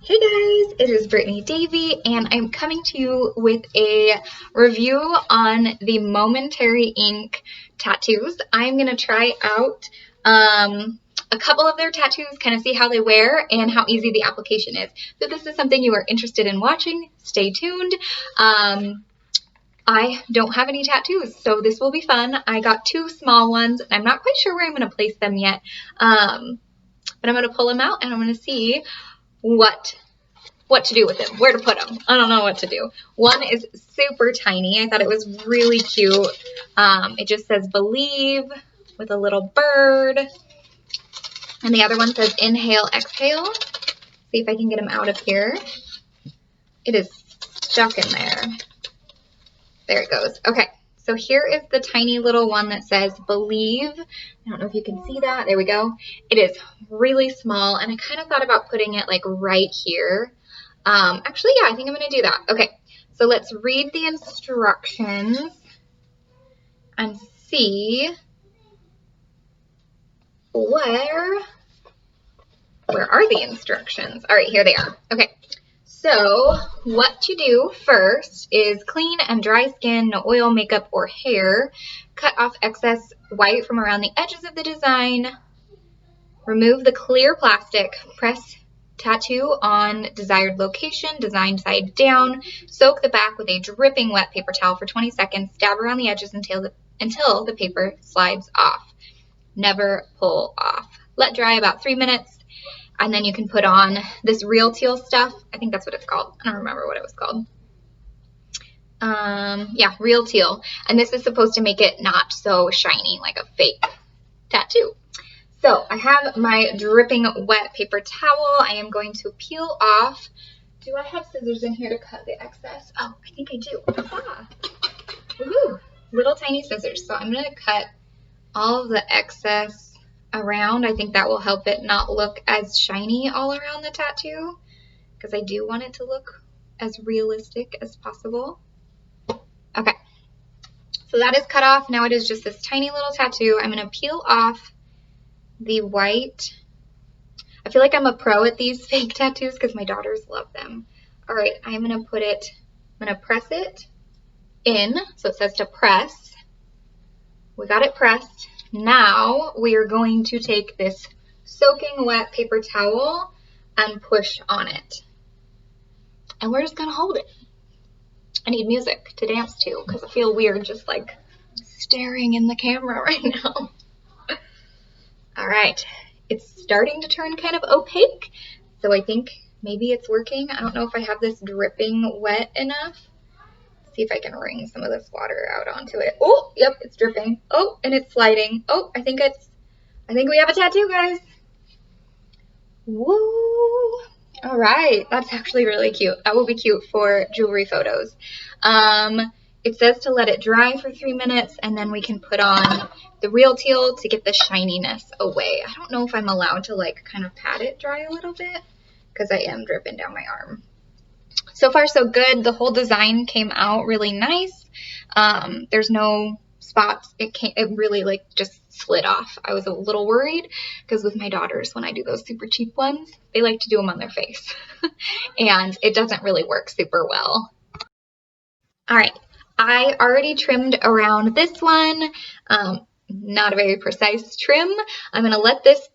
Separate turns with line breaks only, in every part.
Hey guys, it is Brittany Davy, and I'm coming to you with a review on the Momentary ink tattoos. I'm going to try out a couple of their tattoos, kind of see how they wear and how easy the application is. So if this is something you are interested in watching, stay tuned. I don't have any tattoos, so this will be fun. I got two small ones, and I'm not quite sure where I'm going to place them yet, but I'm going to pull them out, and I'm going to see what to do with them, where to put them. I don't know what to do. One is super tiny. I thought it was really cute. It just says believe with a little bird. And the other one says inhale, exhale. See if I can get them out of here. It is stuck in there. There it goes. Okay, so here is the tiny little one that says believe. I don't know if you can see that. There we go. It is really small, and I kind of thought about putting it like right here. Actually, yeah, I think I'm going to do that. Okay, so let's read the instructions and see where are the instructions? All right, here they are. Okay, so what to do first is clean and dry skin, no oil, makeup, or hair. Cut off excess white from around the edges of the design. Remove the clear plastic. Press tattoo on desired location, design side down. Soak the back with a dripping wet paper towel for 20 seconds. Dab around the edges until the paper slides off. Never pull off. Let dry about 3 minutes, and then you can put on this real teal stuff. I think that's what it's called. I don't remember what it was called. Yeah, real teal. And this is supposed to make it not so shiny like a fake tattoo. So I have my dripping wet paper towel. I am going to peel off. Do I have scissors in here to cut the excess? Oh, I think I do. Ah. Woohoo! Little tiny scissors. So I'm going to cut all of the excess around. I think that will help it not look as shiny all around the tattoo, because I do want it to look as realistic as possible. Okay. So that is cut off. Now it is just this tiny little tattoo. I'm going to peel off the white. I feel like I'm a pro at these fake tattoos because my daughters love them. All right, I'm going to press it in. So it says to press. We got it pressed. Now we are going to take this soaking wet paper towel and push on it. And we're just going to hold it. I need music to dance to because I feel weird just like staring in the camera right now. All right, it's starting to turn kind of opaque, so I think maybe it's working. I don't know if I have this dripping wet enough. Let's see if I can wring some of this water out onto it. Oh, yep, it's dripping. Oh, and it's sliding. Oh, I think we have a tattoo, guys. Woo! All right, that's actually really cute. That will be cute for jewelry photos. It says to let it dry for 3 minutes, and then we can put on the real teal to get the shininess away. I don't know if I'm allowed to like kind of pat it dry a little bit because I am dripping down my arm. So far so good. The whole design came out really nice. There's no spots. It really like just slid off. I was a little worried because with my daughters, when I do those super cheap ones, they like to do them on their face and it doesn't really work super well. All right. I already trimmed around this one, not a very precise trim. I'm going to let this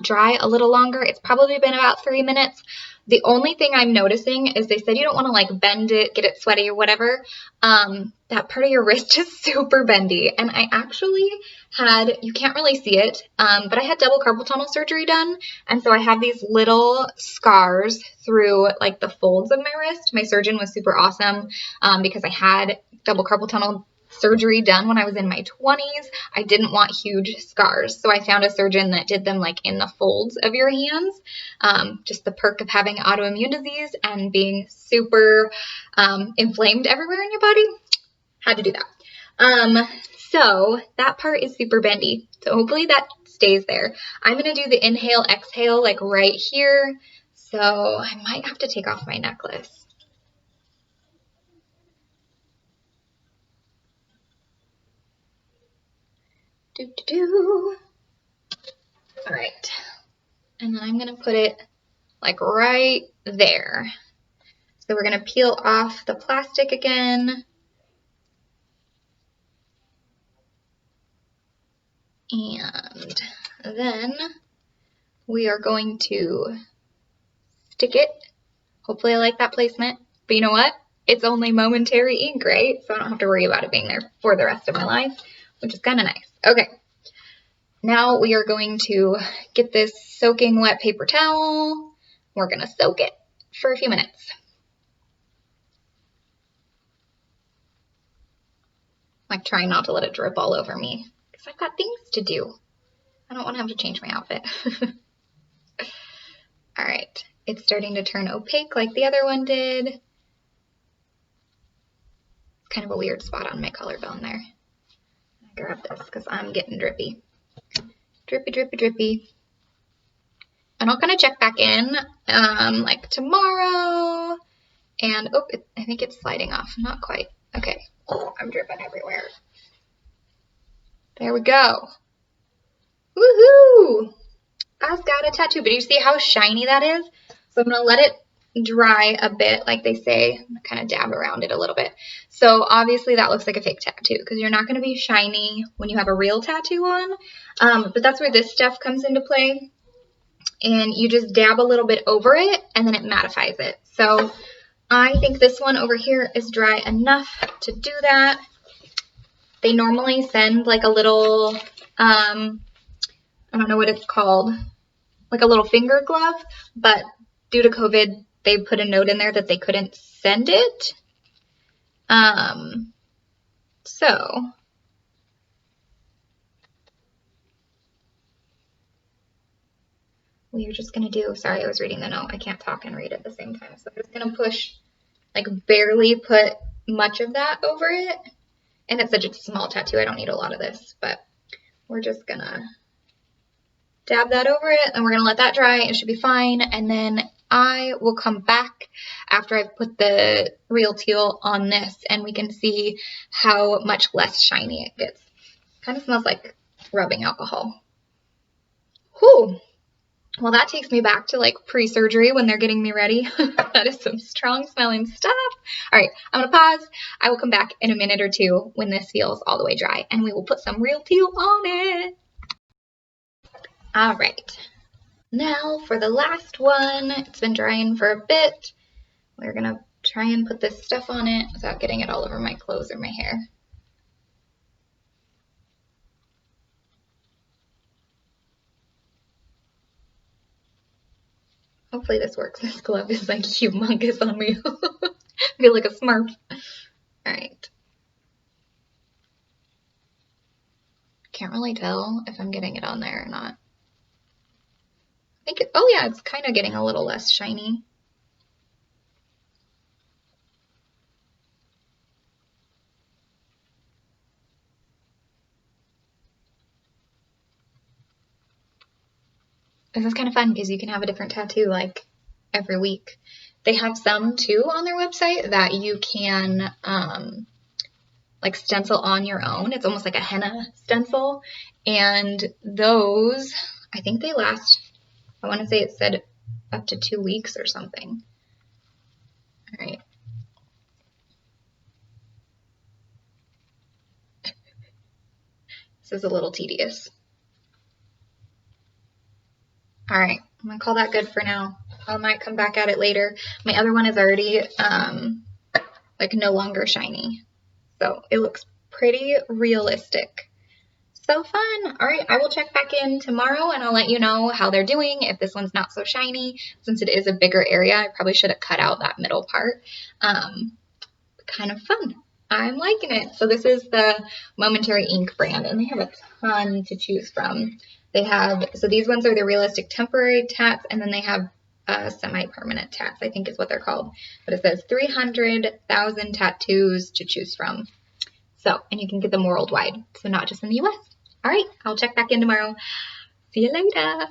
dry a little longer. It's probably been about 3 minutes. The only thing I'm noticing is they said you don't want to like bend it, get it sweaty or whatever. That part of your wrist is super bendy. And I actually had, you can't really see it, but I had double carpal tunnel surgery done. And so I have these little scars through like the folds of my wrist. My surgeon was super awesome because I had double carpal tunnel surgery done when I was in my 20s. I didn't want huge scars, so I found a surgeon that did them like in the folds of your hands. Just the perk of having autoimmune disease and being super inflamed everywhere in your body. Had to do that. So that part is super bendy, so hopefully that stays there. I'm gonna do the inhale exhale like right here, so I might have to take off my necklace. All right, and then I'm going to put it like right there. So we're going to peel off the plastic again. And then we are going to stick it. Hopefully I like that placement. But you know what? It's only momentary ink, right? So I don't have to worry about it being there for the rest of my life, which is kind of nice. Okay. Now we are going to get this soaking wet paper towel. We're going to soak it for a few minutes. Like trying not to let it drip all over me because I've got things to do. I don't want to have to change my outfit. All right. It's starting to turn opaque like the other one did. It's kind of a weird spot on my collarbone there. I grab this because I'm getting drippy. Drippy, drippy, drippy. And I'll kind of check back in like tomorrow. And, oh, I think it's sliding off. Not quite. Okay. Oh, I'm dripping everywhere. There we go. Woohoo! I've got a tattoo. But you see how shiny that is? So I'm going to let it dry a bit, like they say. I'm going to kind of dab around it a little bit. So obviously that looks like a fake tattoo because you're not going to be shiny when you have a real tattoo on. But that's where this stuff comes into play. And you just dab a little bit over it and then it mattifies it. So I think this one over here is dry enough to do that. They normally send like a little, I don't know what it's called, like a little finger glove, but due to COVID, they put a note in there that they couldn't send it. So we are just going to do, sorry, I was reading the note. I can't talk and read at the same time. So I'm just going to push, like barely put much of that over it. And it's such a small tattoo. I don't need a lot of this, but we're just going to dab that over it and we're going to let that dry. It should be fine. And then I will come back after I've put the real teal on this and we can see how much less shiny it gets. Kind of smells like rubbing alcohol. Whew. Well, that takes me back to like pre-surgery when they're getting me ready. That is some strong smelling stuff. All right, I'm gonna pause. I will come back in a minute or two when this feels all the way dry and we will put some real teal on it. All right, now for the last one. It's been drying for a bit. We're gonna try and put this stuff on it without getting it all over my clothes or my hair. Hopefully this works. This glove is like humongous on me. I feel like a Smurf. All right. Can't really tell if I'm getting it on there or not. I think it, oh yeah, it's kind of getting a little less shiny. This is kind of fun because you can have a different tattoo like every week. They have some too on their website that you can like stencil on your own. It's almost like a henna stencil. And those, I think they last, I want to say it said up to 2 weeks or something. All right. This is a little tedious. All right, I'm gonna call that good for now. I might come back at it later. My other one is already like no longer shiny. So it looks pretty realistic. So fun. All right, I will check back in tomorrow and I'll let you know how they're doing. If this one's not so shiny, since it is a bigger area, I probably should have cut out that middle part. Kind of fun. I'm liking it. So this is the Momentary Ink brand and they have a ton to choose from. They have, so these ones are the realistic temporary tats and then they have semi-permanent tats, I think is what they're called. But it says 300,000 tattoos to choose from. So, and you can get them worldwide, so not just in the US. All right, I'll check back in tomorrow. See you later.